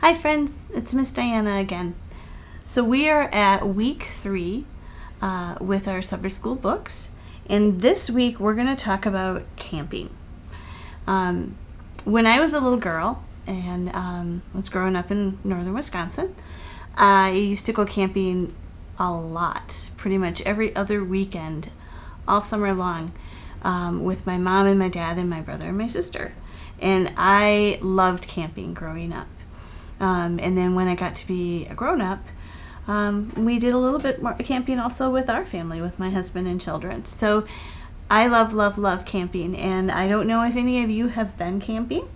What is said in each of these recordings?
Hi friends, it's Miss Diana again. So we are at week 3 with our summer school books, and this week we're going to talk about camping. When I was a little girl and was growing up in northern Wisconsin, I used to go camping a lot, pretty much every other weekend, all summer long, with my mom and my dad and my brother and my sister. And I loved camping growing up. And then when I got to be a grown-up, we did a little bit more camping also with our family, with my husband and children. So I love camping. And I don't know if any of you have been camping,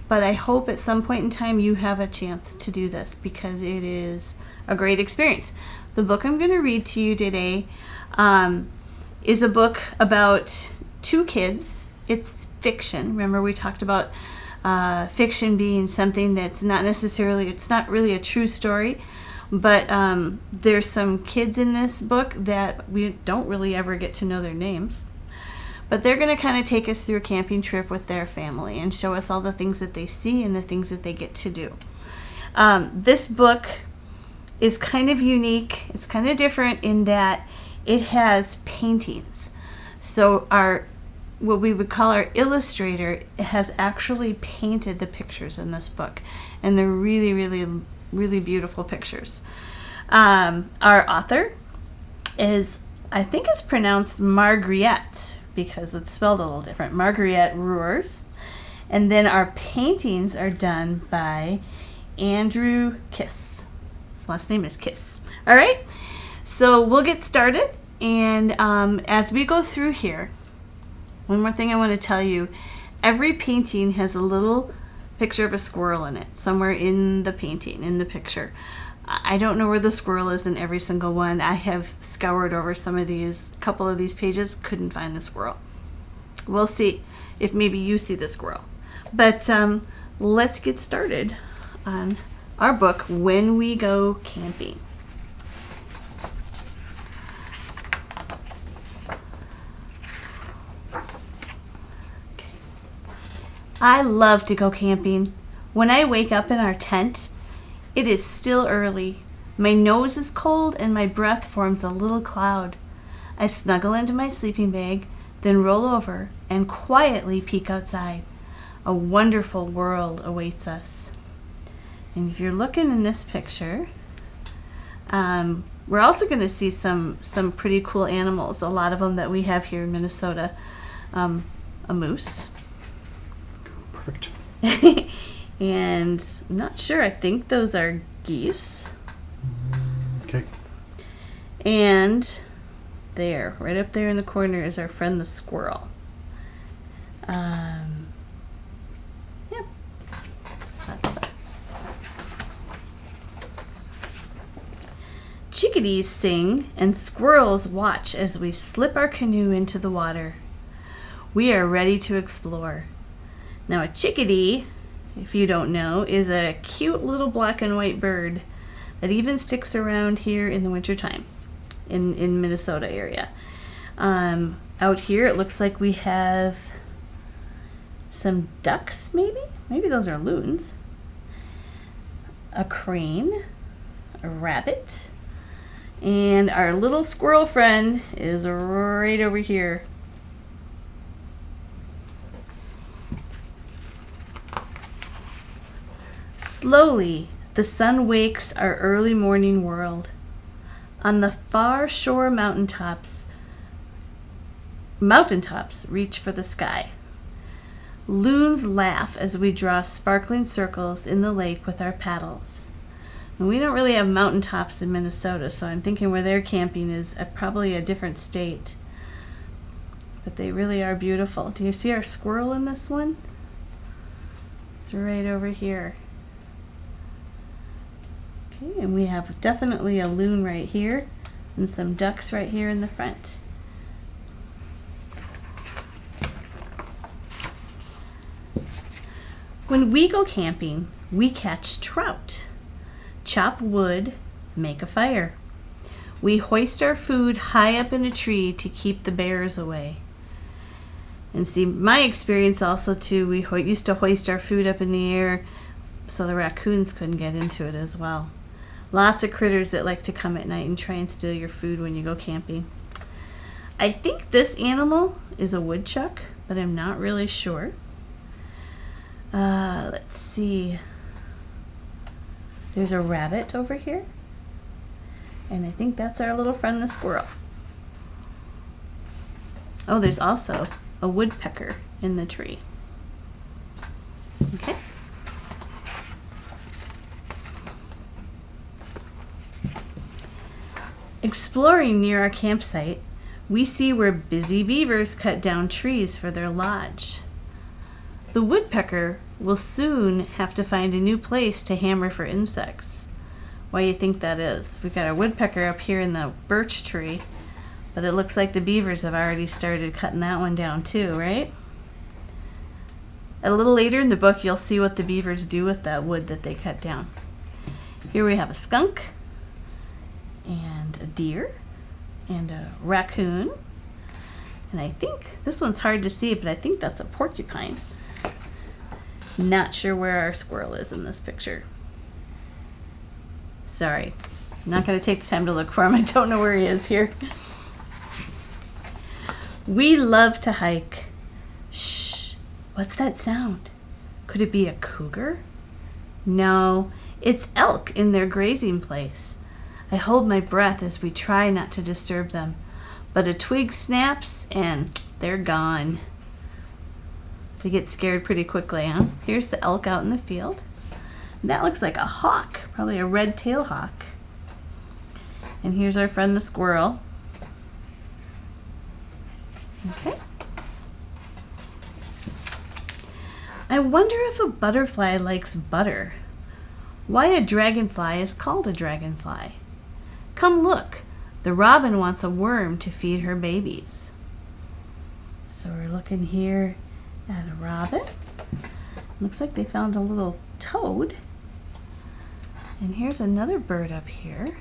but I hope at some point in time you have a chance to do this because it is a great experience. The book I'm going to read to you today is a book about 2 kids. It's fiction. Remember we talked about fiction being something that's it's not really a true story, but there's some kids in this book that we don't really ever get to know their names, but they're going to kind of take us through a camping trip with their family and show us all the things that they see and the things that they get to do. This book is kind of unique. It's kind of different in that it has paintings. So what we would call our illustrator has actually painted the pictures in this book, and they're really beautiful pictures. Our author is, I think it's pronounced Margriette because it's spelled a little different, Margriette Roers, and then our paintings are done by Andrew Kiss. His last name is Kiss. All right, so we'll get started, and as we go through here, one more thing I want to tell you, every painting has a little picture of a squirrel in it, somewhere in the painting, in the picture. I don't know where the squirrel is in every single one. I have scoured over couple of these pages, couldn't find the squirrel. We'll see if maybe you see the squirrel. But let's get started on our book, When We Go Camping. I love to go camping. When I wake up in our tent, it is still early. My nose is cold and my breath forms a little cloud. I snuggle into my sleeping bag, then roll over and quietly peek outside. A wonderful world awaits us. And if you're looking in this picture, we're also going to see some pretty cool animals, a lot of them that we have here in Minnesota. A moose. Perfect. And I'm not sure. I think those are geese. Okay. And there, right up there in the corner, is our friend the squirrel. Yeah. So that's that. Chickadees sing and squirrels watch as we slip our canoe into the water. We are ready to explore. Now, a chickadee, if you don't know, is a cute little black and white bird that even sticks around here in the wintertime in Minnesota area. Out here, it looks like we have some ducks, maybe? Maybe those are loons. A crane, a rabbit, and our little squirrel friend is right over here. Slowly, the sun wakes our early morning world. On the far shore mountaintops reach for the sky. Loons laugh as we draw sparkling circles in the lake with our paddles. And we don't really have mountaintops in Minnesota, so I'm thinking where they're camping is probably a different state. But they really are beautiful. Do you see our squirrel in this one? It's right over here. Okay, and we have definitely a loon right here and some ducks right here in the front. When we go camping, we catch trout, chop wood, make a fire. We hoist our food high up in a tree to keep the bears away. And see, my experience also too, we used to hoist our food up in the air so the raccoons couldn't get into it as well. Lots of critters that like to come at night and try and steal your food when you go camping. I think this animal is a woodchuck, but I'm not really sure. Let's see. There's a rabbit over here. And I think that's our little friend the squirrel. Oh, there's also a woodpecker in the tree. Okay. Exploring near our campsite, we see where busy beavers cut down trees for their lodge. The woodpecker will soon have to find a new place to hammer for insects. Why do you think that is? We've got our woodpecker up here in the birch tree, but it looks like the beavers have already started cutting that one down too, right? A little later in the book, you'll see what the beavers do with that wood that they cut down. Here we have a skunk, and a deer, and a raccoon, and I think this one's hard to see, but I think that's a porcupine. Not sure where our squirrel is in this picture. Sorry, I'm not going to take the time to look for him. I don't know where he is here. We love to hike. Shh, what's that sound? Could it be a cougar? No, it's elk in their grazing place. I hold my breath as we try not to disturb them, but a twig snaps and they're gone. They get scared pretty quickly, huh? Here's the elk out in the field. That looks like a hawk, probably a red-tailed hawk. And here's our friend the squirrel. Okay. I wonder if a butterfly likes butter. Why a dragonfly is called a dragonfly. Come look, the robin wants a worm to feed her babies. So we're looking here at a robin. Looks like they found a little toad. And here's another bird up here.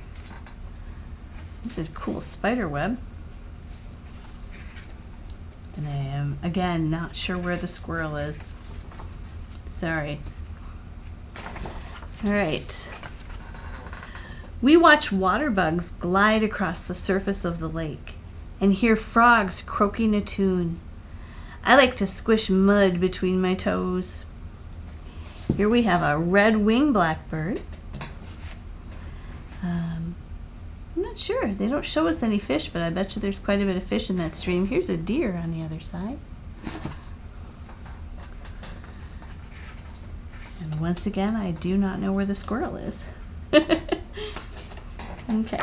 This is a cool spider web. And I am, again, not sure where the squirrel is. Sorry. All right. We watch water bugs glide across the surface of the lake and hear frogs croaking a tune. I like to squish mud between my toes. Here we have a red-winged blackbird. I'm not sure. They don't show us any fish, but I bet you there's quite a bit of fish in that stream. Here's a deer on the other side. And once again, I do not know where the squirrel is. Okay.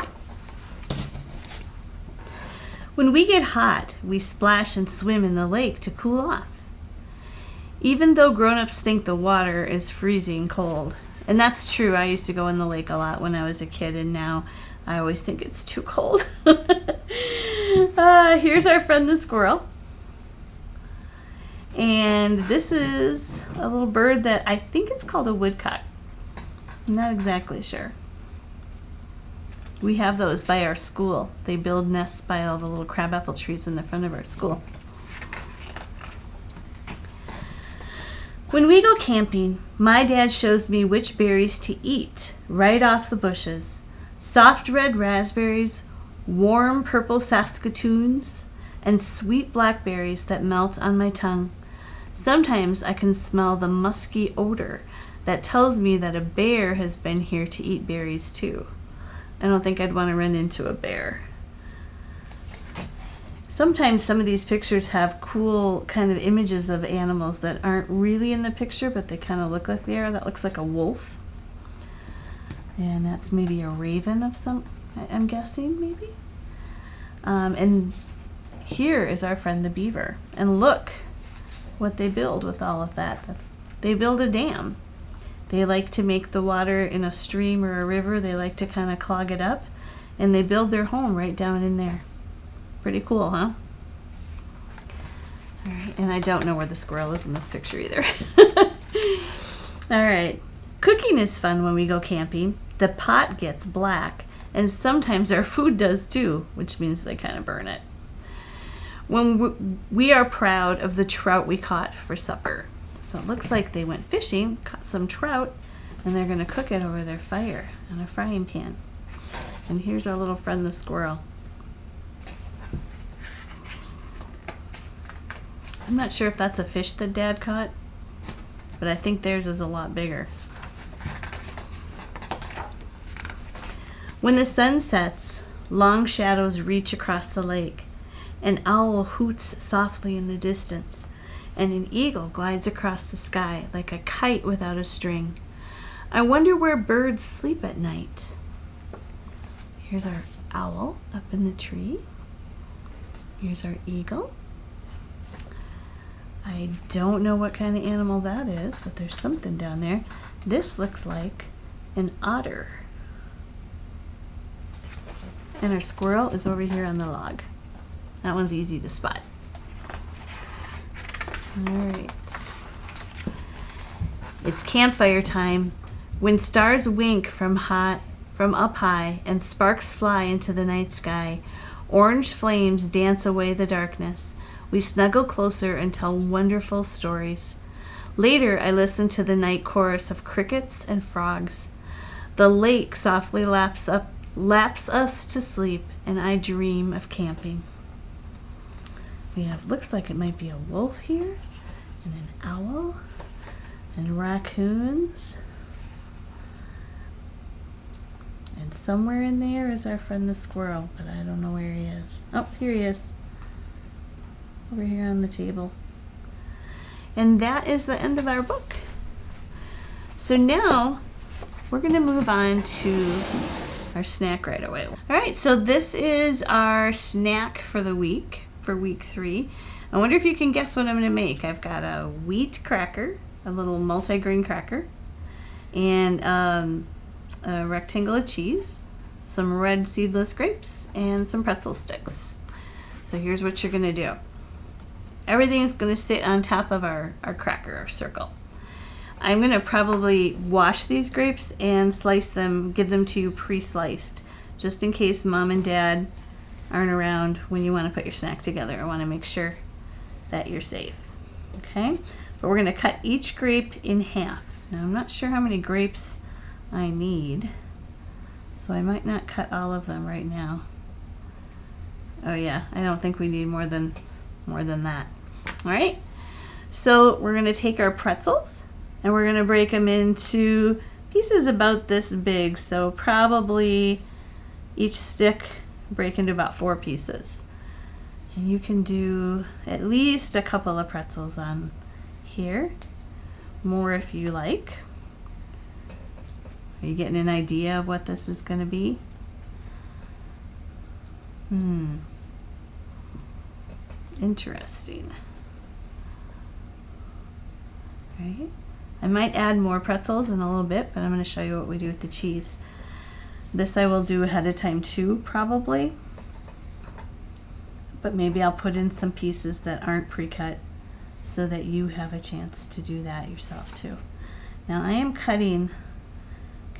When we get hot, we splash and swim in the lake to cool off. Even though grown-ups think the water is freezing cold. And that's true. I used to go in the lake a lot when I was a kid, and now I always think it's too cold. Here's our friend the squirrel. And this is a little bird that I think it's called a woodcock. I'm not exactly sure. We have those by our school. They build nests by all the little crabapple trees in the front of our school. When we go camping, my dad shows me which berries to eat right off the bushes. Soft red raspberries, warm purple saskatoons, and sweet blackberries that melt on my tongue. Sometimes I can smell the musky odor that tells me that a bear has been here to eat berries too. I don't think I'd want to run into a bear. Sometimes some of these pictures have cool kind of images of animals that aren't really in the picture, but they kind of look like they are. That looks like a wolf. And that's maybe a raven of some, I'm guessing, maybe. And here is our friend the beaver. And look what they build with all of that. They build a dam. They like to make the water in a stream or a river. They like to kind of clog it up. And they build their home right down in there. Pretty cool, huh? All right, and I don't know where the squirrel is in this picture either. All right. Cooking is fun when we go camping. The pot gets black, and sometimes our food does too, which means they kind of burn it. We are proud of the trout we caught for supper. So it looks like they went fishing, caught some trout, and they're going to cook it over their fire on a frying pan. And here's our little friend the squirrel. I'm not sure if that's a fish that Dad caught, but I think theirs is a lot bigger. When the sun sets, long shadows reach across the lake. An owl hoots softly in the distance, and an eagle glides across the sky like a kite without a string. I wonder where birds sleep at night. Here's our owl up in the tree. Here's our eagle. I don't know what kind of animal that is, but there's something down there. This looks like an otter. And our squirrel is over here on the log. That one's easy to spot. All right. It's campfire time. When stars wink from up high and sparks fly into the night sky, orange flames dance away the darkness. We snuggle closer and tell wonderful stories. Later, I listen to the night chorus of crickets and frogs. The lake softly laps us to sleep, and I dream of camping. We have, looks like it might be a wolf here, and an owl, and raccoons. And somewhere in there is our friend the squirrel, but I don't know where he is. Oh, here he is. Over here on the table. And that is the end of our book. So now we're going to move on to our snack right away. All right, so this is our snack for the week, for week 3. I wonder if you can guess what I'm going to make. I've got a wheat cracker, a little multi-grain cracker, and a rectangle of cheese, some red seedless grapes, and some pretzel sticks. So here's what you're going to do. Everything is going to sit on top of our cracker, our circle. I'm going to probably wash these grapes and slice them, give them to you pre-sliced, just in case Mom and Dad aren't around when you want to put your snack together. I want to make sure that you're safe. Okay? But we're going to cut each grape in half. Now, I'm not sure how many grapes I need, so I might not cut all of them right now. Oh yeah, I don't think we need more than that. All right, so we're going to take our pretzels and we're going to break them into pieces about this big, so probably each stick break into about 4 pieces. And you can do at least a couple of pretzels on here, more if you like. Are you getting an idea of what this is going to be? Interesting. Right? I might add more pretzels in a little bit, but I'm going to show you what we do with the cheese. This I will do ahead of time too, probably. But maybe I'll put in some pieces that aren't pre-cut so that you have a chance to do that yourself too. Now I am cutting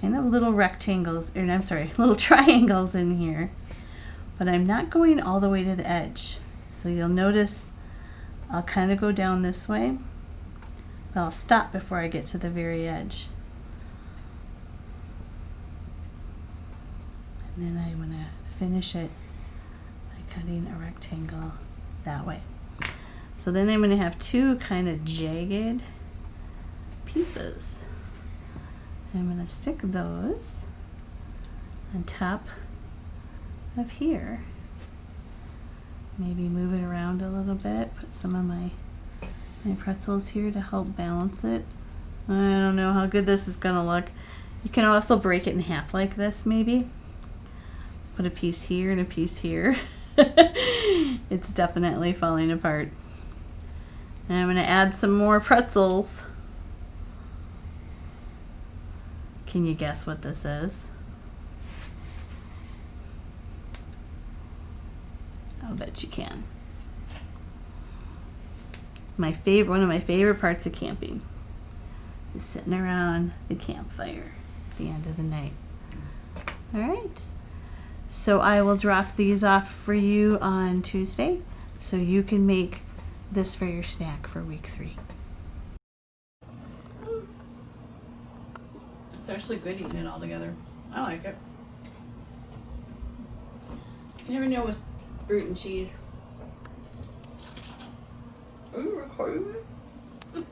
kind of little rectangles, or I'm sorry, little triangles in here, but I'm not going all the way to the edge. So you'll notice I'll kind of go down this way, but I'll stop before I get to the very edge. And then I'm going to finish it by cutting a rectangle that way. So then I'm going to have 2 kind of jagged pieces. I'm going to stick those on top of here. Maybe move it around a little bit, put some of my pretzels here to help balance it. I don't know how good this is going to look. You can also break it in half like this maybe. Put a piece here and a piece here. It's definitely falling apart. And I'm going to add some more pretzels. Can you guess what this is? I'll bet you can. One of my favorite parts of camping is sitting around the campfire at the end of the night. All right. So I will drop these off for you on Tuesday so you can make this for your snack for week 3. It's actually good eating it all together. I like it. You never know with fruit and cheese. Are you recording it?